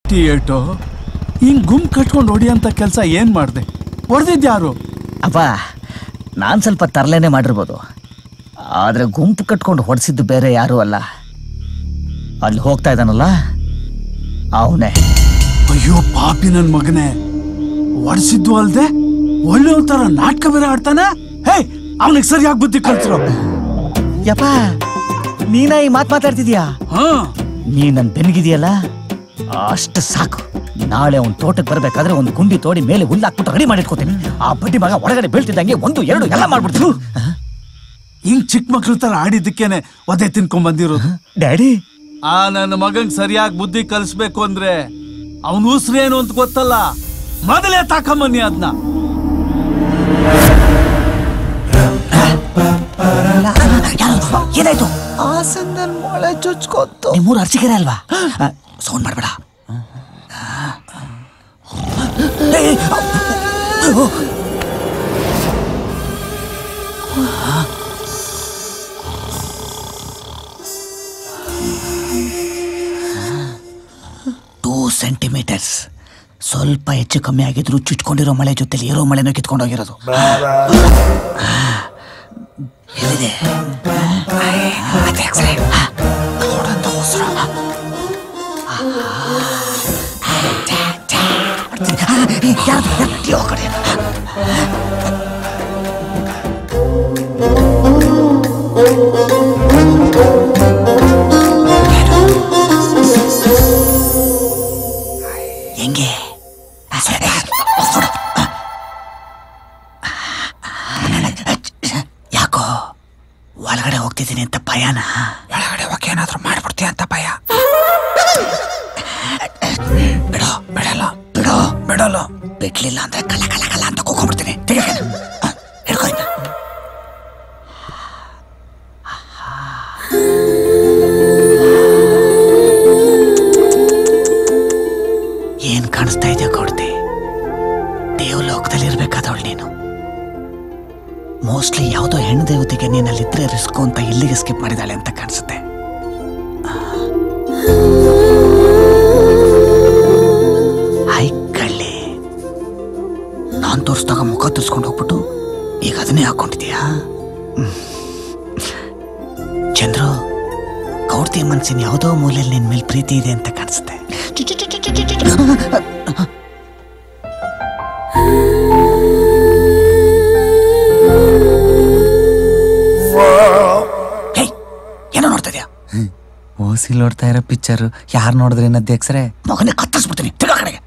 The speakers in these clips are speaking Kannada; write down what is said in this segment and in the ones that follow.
ಎಷ್ಟಿ ಏಟು ಹಿಂಗ್ ಗುಂಪು ಕಟ್ಕೊಂಡು ಹೊಡಿಯಂತ ಕೆಲಸ ಏನ್ ಮಾಡ್ದೆ? ಹೊಡೆದಿದ್ಯಾರು? ಅಪ್ಪ ನಾನು ಸ್ವಲ್ಪ ತರಲೇನೆ ಮಾಡಿರ್ಬೋದು, ಆದ್ರೆ ಗುಂಪು ಕಟ್ಕೊಂಡು ಹೊಡೆಸಿದ್ದು ಬೇರೆ ಯಾರೂ ಅಲ್ಲ. ಅಲ್ಲಿ ಹೋಗ್ತಾ ಇದ್ದಾನಲ್ಲ ಅವನೇ. ಅಯ್ಯೋ ಪಾಪಿ ನನ್ ಮಗನೇ, ಹೊಡ್ಸಿದ್ದು ಅಲ್ದೆ ಒಳ್ಳೆ ತರ ನಾಟಕ ಬೇರೆ ಆಡ್ತಾನೆ. ಹೇ, ಅವನಿಗೆ ಸರಿಯಾಗಿ ಬುದ್ಧಿ ಕಲ್ಸಿರೋ. ಯಪ್ಪ ನೀನ ಈ ಮಾತಾಡ್ತಿದ್ಯಾ? ನೀ ನನ್ ಬೆನ್ಗಿದೆಯಲ್ಲ ಅಷ್ಟು ಸಾಕು. ನಾಳೆ ಅವ್ನ ತೋಟಕ್ಕೆ ಬರ್ಬೇಕಾದ್ರೆ ಒಂದು ಗುಂಡಿ ತೋಡಿ ಮೇಲೆ ಹುಲ್ಲಾಕ್ಬಿಟ್ಟು ರೆಡಿ ಮಾಡಿಟ್ಕೋತೀನಿ. ಆ ಬಡ್ಡಿ ಮಗ ಒಳಗಡೆ ಬೀಳ್ತಿದ್ದಂಗೆ 1, 2 ಎಲ್ಲ ಮಾಡ್ಬಿಡ್ತೀನಿ. ಹಿಂಗ್ ಚಿಕ್ಕ ಮಕ್ಳ ತರ ಆಡಿದ್ದಕ್ಕೇನೆ ಒದೆ ತಿನ್ಕೊಂಡ್ ಬಂದಿರೋದು. ಡ್ಯಾಡಿ, ಆ ನನ್ನ ಮಗಂಗ್ ಸರಿಯಾಗಿ ಬುದ್ಧಿ ಕಲಿಸ್ಬೇಕು ಅಂದ್ರೆ ಅವನ ಉಸ್ರೇನು ಅಂತ ಗೊತ್ತಲ್ಲ, ಮೊದಲೇ ತಾಕಮ್ಮನಿ ಅದನ್ನ. ಏನಾಯ್ತು? ಮೊಳೆ ಚುಚ್ಕೋತು. ನಿಮ್ಮೂರು ಅರ್ಚಿಕೆರೆ ಅಲ್ವಾ? ಸೌಂಡ್ ಮಾಡ್ಬೇಡ. ಸೆಂಟಿಮೀಟರ್ಸ್ ಸ್ವಲ್ಪ ಹೆಚ್ಚು ಕಮ್ಮಿ ಆಗಿದ್ರು ಚುಚ್ಕೊಂಡಿರೋ ಮಳೆ ಜೊತೆಲಿ ಇರೋ ಮಳೆನೂ ಕಿತ್ಕೊಂಡೋಗಿರೋದು. ಎಲ್ಲಿದೆ? ಹೆಂಗೆ? ಯಾಕೋ ಒಳಗಡೆ ಹೋಗ್ತಿದ್ದೀನಿ ಅಂತ ಭಯನಾ? ಒಳಗಡೆ ಹೋಗಿ ಏನಾದ್ರೂ ಮಾಡ್ಬಿಡ್ತೀಯ ಅಂತ ಭಯ. ಬಿಡೋ, ಬಿಡಲ್ಲ, ಬಿಡೋ, ಬಿಡಲ್ಲ. ಬಿಡ್ಲಿಲ್ಲ ಅಂದ್ರೆ ಕಲ ಕಲ ಕಲ ಅಂತ ಕೂಕೊಂಡ್ಬಿಡ್ತೀನಿ. ಹಿಡ್ಕೊ. ಏನ್ ಕಾಣಿಸ್ತಾ ಇದೆಯಾ ಕೊಡ್ತಿ? ದೇವಲೋಕದಲ್ಲಿ ಇರ್ಬೇಕಾದವಳು ನೀನು. ಮೋಸ್ಟ್ಲಿ ಯಾವುದೋ ಹೆಣ್ಣು ದೇವತೆಗೆ ನೀನಲ್ಲಿದ್ರೆ ರಿಸ್ಕು ಅಂತ ಇಲ್ಲಿಗೆ ಸ್ಕಿಪ್ ಮಾಡಿದಾಳೆ ಅಂತ ಕಾಣಿಸುತ್ತೆ. ಹಾಯ್ ಕಳ್ಳಿ, ನಾನ್ ತೋರಿಸಿದಾಗ ಮುಖ ತೋರಿಸ್ಕೊಂಡು ಹೋಗ್ಬಿಟ್ಟು ಈಗ ಅದನ್ನೇ ಹಾಕೊಂಡಿದ್ಯಾ? ಚಂದ್ರು, ಕೌಡ್ತಿ ಮನ್ಸಿನ ಯಾವುದೋ ಮೂಲೆಯಲ್ಲಿ ನಿನ್ ಮೇಲೆ ಪ್ರೀತಿ ಇದೆ ಅಂತ ಕಾಣಿಸುತ್ತೆ. ಏನೋ ನೋಡ್ತಾ ಇದೆಯಾ? ಓಸಿಲ್ ನೋಡ್ತಾ ಇರೋ ಪಿಕ್ಚರ್ ಯಾರು ನೋಡಿದ್ರೆ ಅಧ್ಯಕ್ಷರೇ ಮಗನೇ ಕತ್ತರಿಸ್ಬಿಡ್ತೀನಿ. ಕಡೆಗೆ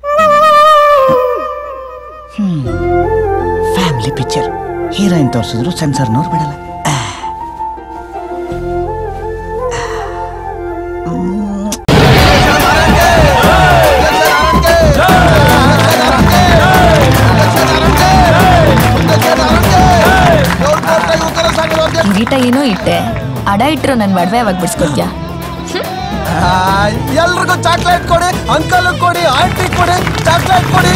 ಫ್ಯಾಮಿಲಿ ಪಿಕ್ಚರ್, ಹೀರೋಯಿನ್ ತೋರಿಸಿದ್ರು ಸೆನ್ಸರ್ನವ್ರು ಬಿಡಲ್ಲ. ಗೀಟ ಏನೋ ಇಟ್ಟೆ, ಅಡ ಇಟ್ರು ನನ್ ಒಡವೆ ಯಾವಾಗ ಬಿಡ್ಸ್ಕೊಡ್ತೀಯ? ಎಲ್ರಿಗೂ ಚಾಕ್ಲೇಟ್ ಕೊಡಿ, ಅಂಕಲ್ ಕೊಡಿ, ಆಂಟಿ ಕೊಡಿ, ಚಾಕ್ಲೇಟ್ ಕೊಡಿ.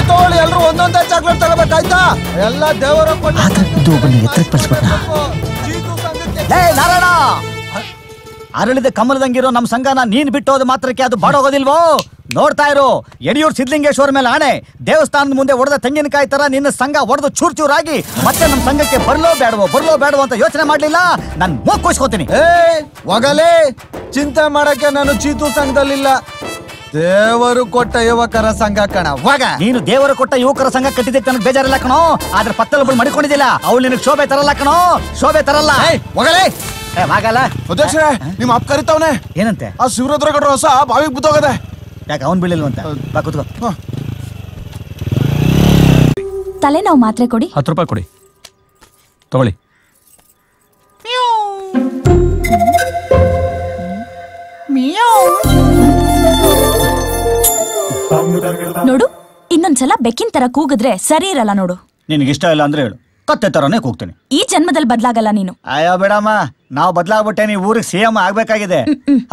ತಗೊಳ್ಳಿ ಎಲ್ರು ಒಂದೊಂದೇ ಚಾಕ್ಲೇಟ್ ತಗೋಬೇಕಾಯ್ತಾ? ಎಲ್ಲ ದೇವರ ನಾರಾಯಣ, ಅರಳಿದ ಕಮಲದಂಗಿರೋ ನಮ್ ಸಂಘನ ನೀನ್ ಬಿಟ್ಟೋದು ಮಾತ್ರಕ್ಕೆ ಅದು ಬಾಡೋಗೋದಿಲ್ವೋ? ನೋಡ್ತಾ ಇರು, ಯಡಿಯೂರು ಸಿದ್ಧಲಿಂಗೇಶ್ವರ ಮೇಲೆ ಆಣೆ, ದೇವಸ್ಥಾನದ ಮುಂದೆ ಹೊಡೆದ ತೆಂಗಿನಕಾಯಿ ತರ ನಿನ್ನ ಸಂಘ ಹೊಡೆದು ಚೂರ್ ಚೂರಾಗಿ ಮತ್ತೆ ನಮ್ ಸಂಘಕ್ಕೆ ಬರ್ಲೋ ಬೇಡವೋ ಅಂತ ಯೋಚನೆ ಮಾಡ್ಲಿಲ್ಲ. ನಾನ್ ಮೂಕೋಸ್ಕೋತೀನಿ. ಒಗಲೇ, ಚಿಂತೆ ಮಾಡಕ್ಕೆ ನಾನು ಚೀತು ಸಂಘದಲ್ಲಿಲ್ಲ. ದೇವರು ಕೊಟ್ಟ ಯುವಕರ ಸಂಘ ಕಣ. ನೀನು ದೇವರು ಕೊಟ್ಟ ಯುವಕರ ಸಂಘ ಕಟ್ಟಿದ್ದಕ್ಕೆ ನನಗೆ ಬೇಜಾರಿಲ್ಲ ಕಣೋ, ಆದ್ರೆ ಪತ್ತಲೊಬ್ಬಳು ಮಡಿಕೊಂಡಿದ್ದಿಲ್ಲ. ಅವಳು ನಿನಗೆ ಶೋಭೆ ತರಲ್ಲ ಕಣೋ, ಶೋಭೆ ತರಲ್ಲ. ಒಗಲೇ ಆಗಲ್ಲ. ಅಧ್ಯಕ್ಷರೇ, ನಿಮ್ಮ ಅಪ್ಪ ಕರಿತಾವನೆ. ಏನಂತೆ? ಆ ಶಿವರುದ್ರಗೌಡರು ಹೊಸ ಬಾವಿಗೆ ಬಿದ್ದೋಗದೆ. ಯಾಕೆ ಅವನ್ ಬೀಳಿಲ್ವಂತ? ಬಾ ಕೂತ್ಕೋ. ತಲೆನೋವು ಮಾತ್ರೆ ಕೊಡಿ. 10 ರೂಪಾಯಿ ಕೊಡಿ, ತಗೊಳ್ಳಿ. ನೋಡು, ಇನ್ನೊಂದ್ಸಲ ಬೆಕ್ಕಿನ ತರ ಕೂಗಿದ್ರೆ ಸರಿ ಇರಲ್ಲ ನೋಡು. ನಿನಗಿಷ್ಟ ಇಲ್ಲ ಅಂದ್ರೆ ಹೇಳು, ಕತ್ತೆ ತರನೇ ಕೂಗ್ತೀನಿ. ಈ ಜನ್ಮದಲ್ಲಿ ಬದ್ಲಾಗಲ್ಲ ನೀನು. ಅಯ್ಯೋ ಬಿಡಮ್ಮ, ನಾವು ಬದ್ಲಾಗ್ಬಿಟ್ಟೆ. ನೀವು ಊರಿಗೆ CM ಆಗ್ಬೇಕಾಗಿದೆ.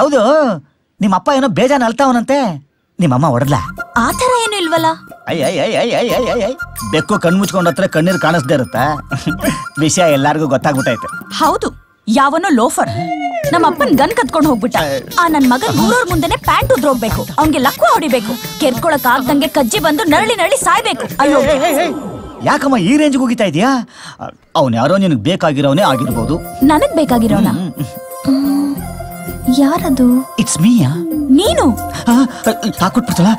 ಹೌದು, ನಿಮ್ಮಪ್ಪ ಏನೋ ಬೇಜಾನ್ ಅಳ್ತಾವನಂತೆ. ನಿಮ್ಮಮ್ಮ ಹೊಡೆದ್ಲ? ಆ ತರ ಏನು ಇಲ್ವಲ್ಲ. ಬೆಕ್ಕು ಕಣ್ ಮುಚ್ಕೊಂಡತ್ರ ಕಣ್ಣೀರು ಕಾಣಿಸ್ದೇ ಇರುತ್ತಾ? ವಿಷಯ ಎಲ್ಲಾರ್ಗು ಗೊತ್ತಾಗ್ಬಿಟ್ಟೈತೆ. ಹೌದು, ಯಾವನೋ ಲೋಫರ್ ನಮ್ಮ ಅಪ್ಪನ್ ಗನ್ ಕತ್ಕೊಂಡು ಹೋಗ್ಬಿಟ್ಟ. ಆ ನನ್ ಮಗನ್ ಊರವ್ರ ಮುಂದೆನೆ ಪ್ಯಾಂಟ್ ಉದ್ರೋಗ್ಬೇಕು, ಅವ್ನ್ಗೆ ಲಕ್ವ ಹೊಡಿಬೇಕು, ಕೆರ್ಕೊಳಕ್ ಆಗ್ದಂಗೆ ಕಜ್ಜಿ ಬಂದು ನರಳಿ ನರಳಿ ಸಾಯ್ಬೇಕು. ಅಯ್ಯೋ ಯಾಕಮ್ಮ ಈ ರೇಂಜ್ ಹೋಗಿತಾ ಇದೀಯಾ? ಅವ್ನ್ ಯಾರೋ ನಿನಗ್ ಬೇಕಾಗಿರೋನೇ ಆಗಿರ್ಬೋದು. ನನಗ್ ಬೇಕಾಗಿರೋನ? ಯಾರದು? ಇಟ್ಸ್ ಮೀಯಾ. ನೀನು ತಾಕೊಟ್ಬಿಡ್ತಲ್ಲ.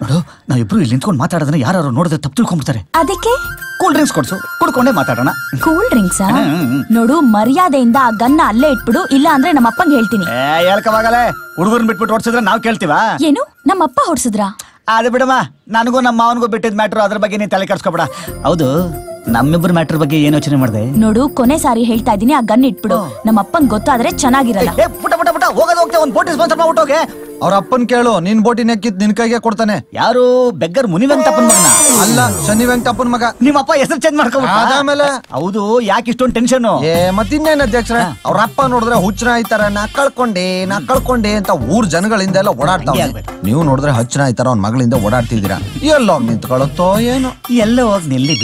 ನೋಡು, ನಾವಿಬ್ರು ಇಲ್ಲಿ ನಿಂತ್ಕೊಂಡು ಮಾತಾಡೋದನ್ನ ಯಾರು ನೋಡಿದ್ರೆ ತಪ್ಪು ತಿಳ್ಕೊಂಡ್ಬಿಡ್ತಾರೆ. ಅದಕ್ಕೆ ಕೂಲ್ ಡ್ರಿಂಕ್ಸ್ ಕೊಡ್ಸು, ಕುಡ್ಕೊಂಡೇ ಮಾತಾಡೋಣ. ಕೂಲ್ ಡ್ರಿಂಕ್ಸಾ? ನೋಡು, ಮರ್ಯಾದೆಯಿಂದ ಆ ಗನ್ನ ಅಲ್ಲೇ ಇಟ್ಬಿಡು, ಇಲ್ಲ ಅಂದ್ರೆ ನಮ್ಮ ಅಪ್ಪಂಗೆ ಹೇಳ್ತೀನಿ. ಹೇಳ್ಕವಾಗಲೇ ಹುಡುಗರ್ನ ಬಿಟ್ಬಿಟ್ಟು ಹೊಡ್ಸಿದ್ರೆ ನಾವ್ ಕೇಳ್ತೀವ? ಏನು, ನಮ್ಮ ಅಪ್ಪ ಹೊಡ್ಸಿದ್ರಾ? ಅದೇ ಬಿಡಮ್ಮ, ನನಗೂ ನಮ್ಮ ಮಾವನಿಗೂ ಬಿಟ್ಟಿದ್ ಮ್ಯಾಟ್ರು, ಅದ್ರ ಬಗ್ಗೆ ನೀನ್ ತಲೆ ಕೆಡ್ಸ್ಕೊಬೇಡ. ಹೌದು, ನಮ್ಮಿಬ್ಬರ ಮ್ಯಾಟ್ರ್ ಬಗ್ಗೆ ಏನ್ ಯೋಚನೆ ಮಾಡಿದೆ? ನೋಡು, ಕೊನೆ ಸಾರಿ ಹೇಳ್ತಾ ಇದೀನಿ, ಆ ಗನ್ ಇಟ್ಬಿಡು. ನಮ್ಮ ಅಪ್ಪಂಗ್ ಗೊತ್ತಾದ್ರೆ ಚೆನ್ನಾಗಿರಲ್ಲ. ಪುಟ ಪುಟ ಪುಟ ಹೋಗೋದು ಹೋಗ್ತೇ, ಒಂದ್ ಬೋಟಿ ಸ್ಪಾನ್ಸರ್ ಮಾಡ್ಬಿಟ್ಟೋಗೆ. ಅವ್ರ ಅಪ್ಪನ್ ಕೇಳು, ನಿನ್ ಬೋಟಿ ನೆಕ್ಕಿದ್ ನಿನ್ ಕೈಗೆ ಕೊಡ್ತಾನೆ. ಯಾರು? ಬೆಗ್ಗರ್ ಮುನಿ ವೆಂಕಟಪ್ಪನ ಮಗನ? ಅಲ್ಲ, ಶನಿ ವೆಂಕಟಪ್ಪನ ಮಗ. ನಿಮ್ಮಪ್ಪ ಹೆಸರು ಚೇಂಜ್ ಮಾಡ್ಕೊಬಿಟ್ಟ ಆಮೇಲೆ? ಹೌದು, ಯಾಕೆ ಇಷ್ಟೊಂದು ಟೆನ್ಷನ್? ಮತ್ತಿನ್ನೇನ್ ಅಧ್ಯಕ್ಷರ, ಅವ್ರ ಅಪ್ಪ ನೋಡಿದ್ರೆ ಹುಚ್ಚನ ಆಯ್ತಾರ, ನಾ ಕಳ್ಕೊಂಡೆ ಅಂತ ಊರ್ ಜನಗಳಿಂದ ಎಲ್ಲ ಓಡಾಡ್ತಾವ. ನೀವು ನೋಡಿದ್ರೆ ಹಚ್ಚನ ಆಯ್ತಾರ, ಅವ್ನ ಮಗಳಿಂದ ಓಡಾಡ್ತಿದ್ದೀರಾ. ಎಲ್ಲೋಗ್ ನಿಂತ್ಕೊಳ್ಳುತ್ತೋ ಏನೋ, ಎಲ್ಲ ಹೋಗಿ ನಿಲ್ಲಿ.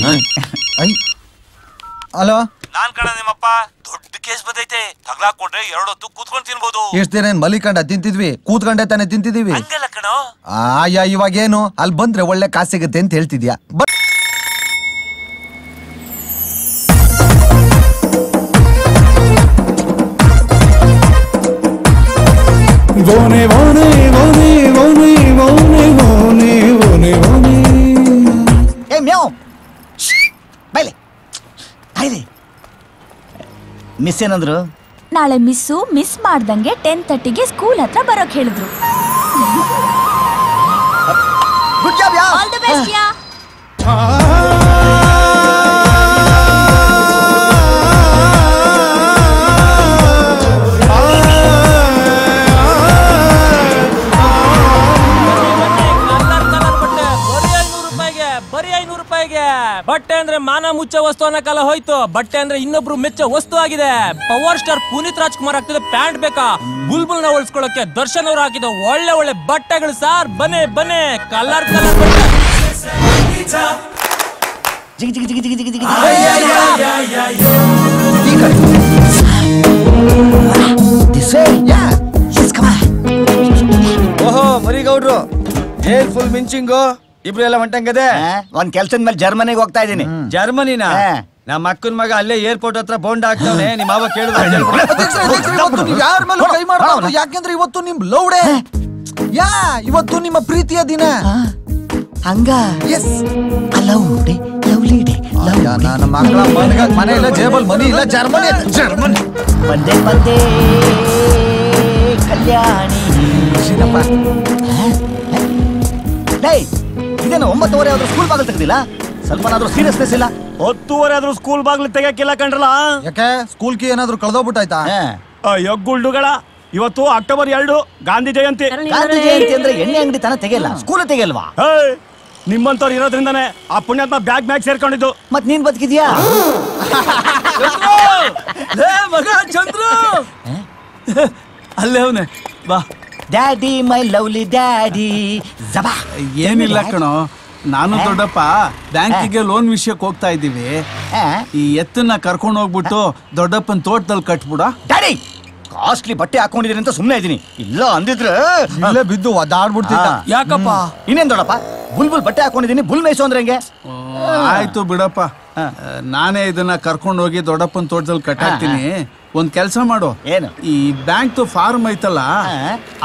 ಹಲೋ, ನಾನ್ ಕಣ ನಿಮ್ಮಪ್ಪ. ದೊಡ್ಡ ಕೇಸ್ ಬಂದೈತೆ, ತಗ್ಲಾಕೊಂಡ್ರೆ 2 ಹೊತ್ತು ಕೂತ್ಕೊಂಡ್ ತಿನ್ಬೋದು. ಎಷ್ಟ್ ದಿನ ಏನ್ ಮಲಿಕಂಡ ತಿಂತಿದ್ವಿ, ಕೂತ್ಕೊಂಡೆ ತಾನೆ ತಿಂತಿದೀವಿ. ಹಂಗಲ್ಲ ಕಣೋ. ಇವಾಗ ಏನು, ಅಲ್ಲಿ ಬಂದ್ರೆ ಒಳ್ಳೆ ಕಾಸು ಸಿಗುತ್ತೆ ಅಂತ ಹೇಳ್ತಿದ್ಯಾ? ಮಿಸ್ ಏನಂದ್ರು? ನಾಳೆ ಮಿಸ್ ಮಾಡ್ದಂಗೆ 10:30ಗೆ ಸ್ಕೂಲ್ ಹತ್ರ ಬರೋಕ್ ಹೇಳಿದ್ರು. Good job yeah. All the best yeah. ಬರೀ 500 ರೂಪಾಯಿಗೆ ಬಟ್ಟೆ ಅಂದ್ರೆ ಮಾನ ಮುಚ್ಚ ವಸ್ತು ಅನ್ನೋ ಕಾಲ ಹೋಯ್ತು. ಬಟ್ಟೆ ಅಂದ್ರೆ ಇನ್ನೊಬ್ರು ಮೆಚ್ಚ ವಸ್ತು ಆಗಿದೆ. ಪವರ್ ಸ್ಟಾರ್ ಪುನೀತ್ ರಾಜ್ಕುಮಾರ್ ಆಗ್ತಿದೆ ಪ್ಯಾಂಟ್ ಬೇಕಾ? ಬುಲ್ಬುಲ್ ನ ಹೋಲಿಸ್ಕೊಳ್ಳೋಕೆ ದರ್ಶನ್ ಅವರು ಹಾಕಿದ ಒಳ್ಳೆ ಒಳ್ಳೆ ಬಟ್ಟೆಗಳು ಸಾರ್. ಬನ್ನಿ ಬನ್ನಿ, ಕಲರ್ ಬಟ್ಟೆ. ಜಿಗಿ ಜಿಗಿ ಜಿಗಿ ಜಿಗಿ ಜಿಗಿ ಜಿಗಿ. ಓಹೋ ಮರಿಗೌಡ್ರು, ಏನ್ ಫುಲ್ ಮಿಂಚಿಂಗು? ಇಬ್ರು ಎಲ್ಲ ಹೊಂಟಂಗದೆ. ಒಂದ್ ಕೆಲ್ಸದ ಮೇಲೆ ಜರ್ಮನಿಗೆ ಹೋಗ್ತಾ ಇದೀನಿ. ಜರ್ಮನಿನ? ನಮ್ಮ ಅಕ್ಕನ ಮಗ ಅಲ್ಲೇ ಏರ್ಪೋರ್ಟ್ ಹತ್ರ ಬೋಂಡ್ ಹಾಕ್ತಾವನೆ. ನಿಮ್ಮ ಮಾವ ಕೇಳಿದ್ರೆ ಯಾರ ಮೇಲೆ ಕೈ ಮಾಡಬಾರ್ದು, ಯಾಕೆಂದ್ರೆ ಇವತ್ತು ನಿಮ್ ಲವ್ ಡೇ. ಇವತ್ತು ನಿಮ್ಮ ಪ್ರೀತಿಯ ದಿನ. ಹಂಗ? Yes, lovely day. ನನ್ನ ಮಗಳ ಮನೆ ಇಲ್ಲ, ಜೇಬಲ್ ಮನಿ ಇಲ್ಲ. ಜರ್ಮನಿ ಬಂದೆ ಬಂದೆ ಕಲ್ಯಾಣಿ. ಇದೇನು 9:30 ಆದ್ರೂ ಸ್ಕೂಲ್ ಬಾಗಿಲು ತೆಗೆದಿಲ್ಲ? ಸ್ವಲ್ಪನಾದ್ರೂ ಸೀರಿಯಸ್ನೆಸ್ ಇಲ್ಲ? 10:30 ಆದ್ರೂ ಸ್ಕೂಲ್ ಬಾಗ್ಲು ತೆಗಿಯಕ್ಕಿಲ್ಲ ಕಣ್ರಲ್ಲ. ಯಾಕೆ, ಸ್ಕೂಲ್ ಕಿ ಏನಾದ್ರು ಕಳ್ದೋಗ್ಬಿಟ್ಟಾಯ್ತಾ? ಅಯ್ಯೋ ಗುಳ್ಳುಗಳ, ಇವತ್ತು ಅಕ್ಟೋಬರ್ 2 ಗಾಂಧಿ ಜಯಂತಿ. ಗಾಂಧಿ ಜಯಂತಿ ಅಂದ್ರೆ ಎಣ್ಣೆ ಅಂಗಡಿ ತನ ತೆಗೆಯಲ್ಲ, ಸ್ಕೂಲ್ ತೆಗೆಯಲ್ವಾ? ನಿಮ್ಮಂತವ್ರು ಇರೋದ್ರಿಂದಾನೆ ಆ ಪುಣ್ಯಾತ್ಮ ಬ್ಯಾಗ್ ಸೇರ್ಕೊಂಡಿದ್ದು. ಮತ್ ನೀನ್ ಬದುಕಿದ್ಯಾ? ಮಗ ಚಂದ್ರು ಅಲ್ಲೇ ಅವನೇ ಬಾ. Daddy my lovely daddy. ಏನಿಲ್ಲ ಕಣೋ, ನಾನು ದೊಡ್ಡಪ್ಪ ಬ್ಯಾಂಕಿಗೆ ಲೋನ್ ವಿಷಯಕ್ಕೆ ಹೋಗ್ತಾ ಇದ್ದೀವಿ. ಈ ಎತ್ತನ್ನ ಕರ್ಕೊಂಡು ಹೋಗ್ಬಿಟ್ಟು ದೊಡ್ಡಪ್ಪನ ತೋಟದಲ್ಲಿ ಕಟ್ಬಿಡ. ಡ್ಯಾಡಿ, ಕಾಸ್ಟ್ಲಿ ಬಟ್ಟೆ ಹಾಕೊಂಡಿದೀನಿ ಅಂತ ಸುಮ್ಮನೆ ಇದೀನಿ, ಇಲ್ಲ ಅಂದಿದ್ರೆ ಇಲ್ಲೇ ಬಿದ್ದು ಒದ್ದಾಡ್ಬಿಡ್ತಿದ್ದ. ಯಾಕಪ್ಪ? ಇನ್ನೇನ್ ದೊಡ್ಡಪ್ಪ, ಬುಲ್ ಬಟ್ಟೆ ಹಾಕೊಂಡಿದೀನಿ, ಬುಲ್ ಮೇಯ್ಸು ಅಂದ್ರೆ ಹೆಂಗೆ? ಆಯ್ತು ಬಿಡಪ್ಪ, ನಾನೇ ಇದನ್ನ ಕರ್ಕೊಂಡು ಹೋಗಿ ದೊಡ್ಡಪ್ಪನ ತೋಟದಲ್ಲಿ ಕಟ್ಟಾಕ್ತೀನಿ. ಒಂದ್ ಕೆಲ್ಸ ಮಾಡು, ಏನು? ಈ ಬ್ಯಾಂಕ್ ಫಾರ್ಮ್ ಐತಲ್ಲ,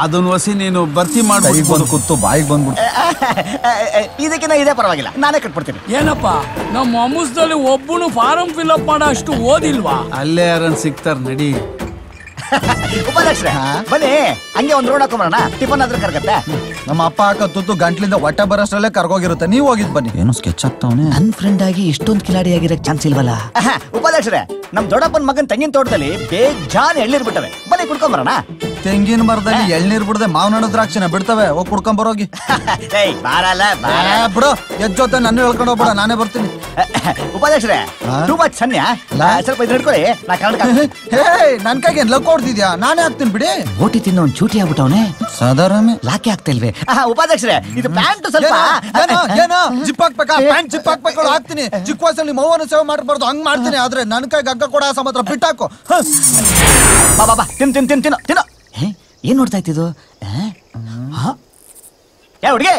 ಅದನ್ನ ಹೊಸಿ ನೀನು ಭರ್ತಿ ಮಾಡ್ಬೋದು. ಕೂತು ಬಾಯಿಗೆ ಬಂದ್ಬಿಟ್ಟು. ಇದಕ್ಕಿಂತ ಇದೇ ಪರವಾಗಿಲ್ಲ, ನಾನೇ ಕಟ್ಬಿಡ್ತೀನಿ. ಏನಪ್ಪ, ನಮ್ಮ ಅಮ್ಮಸ್ದಲ್ಲಿ ಒಬ್ಬನು ಫಾರಂ ಫಿಲ್ಅಪ್ ಮಾಡೋ ಅಷ್ಟು ಓದಿಲ್ವಾ? ಅಲ್ಲೇ ಯಾರನ್ ಸಿಗ್ತಾರ, ನಡಿ. ಉಪಾಧ್ಯಕ್ಷರೇ ಬನ್ನಿ, ಹಂಗೆ ಒಂದ್ ರೋಡ್ ಹಾಕೊಂಬರೋಣ, ಟಿಫನ್ ಆದ್ರೂ ಕರ್ಗತ್ತೆ. ನಮ್ಮ ಅಪ್ಪ ಹಾಕ ತುತ್ತು ಗಂಟ್ಲಿಂದ ಹೊಟ್ಟೆ ಬರೋಷ್ಟ್ರಲ್ಲೇ ಕರ್ಗೋಗಿರುತ್ತೆ. ನೀವು ಹೋಗಿದ್ ಬನ್ನಿ. ಏನೋ ಸ್ಕೆಚ್ ಆಗ್ತಾವನೆ. ನನ್ ಫ್ರೆಂಡ್ ಆಗಿ ಇಷ್ಟೊಂದು ಕಿಲಾಡಿ ಆಗಿರಕ್ ಚಾನ್ಸ್ ಇಲ್ವಲ್ಲ. ಉಪಾಧ್ಯಕ್ಷರೇ, ನಮ್ ದೊಡ್ಡಪ್ಪನ ಮಗನ್ ತೆಂಗಿನ ತೋಟದಲ್ಲಿ ಬೇಜಾನ್ ಎಳ್ಳಿರ್ಬಿಟ್ಟವೆ, ಬನ್ನಿ ಕುಡ್ಕೊಂಬರೋಣ. ತೆಂಗಿನ ಮರದಲ್ಲಿ ಎಳ್ನೀರ್ ಬಿಡದೆ ಮಾವನಣ್ಣ ದ್ರಾಕ್ಷಿನ ಬಿಡ್ತವೆ ಹೋಗಿ ಕುಡ್ಕೊಂಡ್ ಬರೋಗಿ. ಬಿಡು ಎಜ್ಜೊತೆ ನನ್ನ ಹೇಳ್ಕೊಂಡು ಹೋಗ್ಬಿಡ, ನಾನೇ ಬರ್ತೀನಿ. ಉಪಾಧ್ಯಕ್ಷರೇ ಟೂ ಮಚ್ ಸನ್ಯ, ಸ್ವಲ್ಪ ಇದು ಹಿಡ್ಕೊಳ್ಳಿ. ನನ್ ಕೈಗೆ ಲಕ್ ಹೊಡ್ದಿದ್ಯಾ, ನಾನೇ ಹಾಕ್ತೀನಿ ಬಿಡಿ. ಬೋಟಿ ತಿನ್ನೋ ಒಂದು ಚೂಟಿ ಆಗ್ಬಿಟ್ಟವನೆ. ಸಾಧಾರಣ ಲಾಕೆ ಆಗ್ತಾ ಇಲ್ವೇ? ಉಪಾಧ್ಯಕ್ಷರೇ ಇದು ಪ್ಯಾಂಟ್ ಸ್ವಲ್ಪ ಏನೋ ಜಿಪ್ ಹಾಕ್ಬೇಕಾ? ಪ್ಯಾಂಟ್ ಜಿಪ್ ಹಾಕ್ಬೇಕು, ಹಾಕ್ತೀನಿ. ಚಿಕ್ಕ ವಯಸ್ಸಲ್ಲಿ ಮೌವನ ಸೇವೆ ಮಾಡಬಾರ್ದು, ಹಂಗ್ ಮಾಡ್ತೀನಿ. ಆದ್ರೆ ನನ್ ಕೈಗೆ ಹಗ್ಗ ಕೊಡ ಸಮತ್ರ ಬಿಟ್ಟಾಕು. ಬಾ ತಿನ್ನು. ಏನ್ ನೋಡ್ತಾ ಇತ್ತಿದು? ಹುಡುಗಿ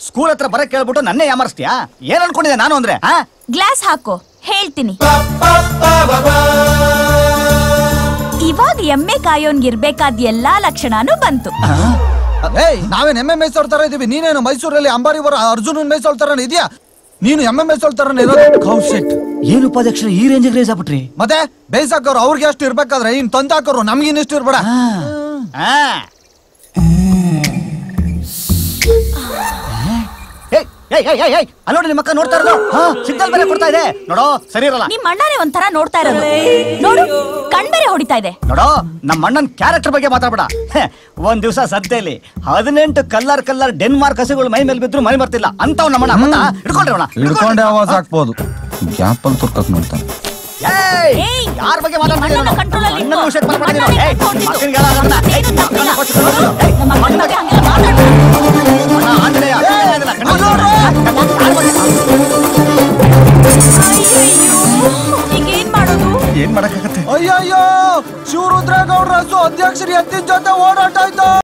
ಸ್ಕೂಲ್ ಹತ್ರ ಬರಕ್ ಕೇಳ್ಬಿಟ್ಟು ನನ್ನೇ ಯಾಮರ್ಸ್ತೀಯಾ? ಏನ್ ಅನ್ಕೊಂಡಿದ್ದೆ ನಾನು ಅಂದ್ರೆ? ಗ್ಲಾಸ್ ಹಾಕೋ, ಹೇಳ್ತೀನಿ. ಇವಾಗ ಎಮ್ಮೆ ಕಾಯೋನ್ಗಿರ್ಬೇಕಾದ ಎಲ್ಲಾ ಲಕ್ಷಣನೂ ಬಂತು. ನಾವೇನ್ ಎಮ್ಮೆ ಮೇಯ್ಸೋಳ್ತಾರ ಇದೀವಿ, ನೀನೇನು ಮೈಸೂರಲ್ಲಿ ಅಂಬಾರಿ ಬರೋ ಅರ್ಜುನನ್ ಮೇಯ್ಸೋಳ್ತಾರ ಇದೆಯಾ? ನೀನು ಎಮ್ಮೆ ಮೇಯ್ಸೋಳ್ತಾರ ಏನು ಉಪಾಧ್ಯಕ್ಷರು ಈ ರೇಂಜ್ ರೇಸ್ ಆಗ್ಬಿಟ್ರಿ? ಮತ್ತೆ ಬೇಯ್ಸಾಕೋರು ಅವ್ರಿಗೆ ಅಷ್ಟು ಇರ್ಬೇಕಾದ್ರೆ ಇನ್ ತಂದಾಕೋರು ನಮ್ಗಿನ್ನಿಷ್ಟು ಇರ್ಬೇಡ. ಅಲ್ಲೋಡಿ ನಿಮ್ಮ ಅಕ್ಕ ನೋಡ್ತಾ ಇರೋದು, ಸಿಗ್ನಲ್ ಬೇರೆ ಕೊಡ್ತಾ ಇದೆ ನೋಡೋ, ಸರಿ ಇರಲ್ಲ. ನಿಮ್ ಅಣ್ಣನೇ ಒಂಥರ ನೋಡ್ತಾ ಇರೋದು ನೋಡು, ಕಣ್ ಬೇರೆ ಹೊಡಿತಾ ಇದೆ ನೋಡೋ. ನಮ್ಮ ಅಣ್ಣನ್ ಕ್ಯಾರೆಕ್ಟರ್ ಬಗ್ಗೆ ಮಾತಾಡ್ಬೇಡ. ಒಂದ್ ದಿವಸ ಸದ್ಯಲಿ 18 ಕಲ್ಲರ್ ಡೆನ್ಮಾರ್ಕ್ ಹಸುಗಳು ಮೈ ಮೇಲೆ ಬಿದ್ರು ಮೈ ಬರ್ತಿಲ್ಲ ಅಂತವ್ ನಮ್ಮಣ್ಣ ಹಿಡ್ಕೊಂಡೆ ಆವಾಜ್ ಹಾಕ್ಬೋದು. ಗ್ಯಾಪಲ್ ತುರ್ಕಕ್ ನೋಡ್ತಾನೆ. ಯಾರ ಬಗ್ಗೆ ಈಗೇನ್ ಮಾಡೋದು? ಏನ್ ಮಾಡಕ್ಕಾಗತ್ತೆ? ಅಯ್ಯಯ್ಯೋ, ಶಿವರುದ್ರೇಗೌಡ್ರ ಅಧ್ಯಕ್ಷರಿ ಎತ್ತಿನ ಜೊತೆ ಓಡಾಟ ಆಯ್ತು.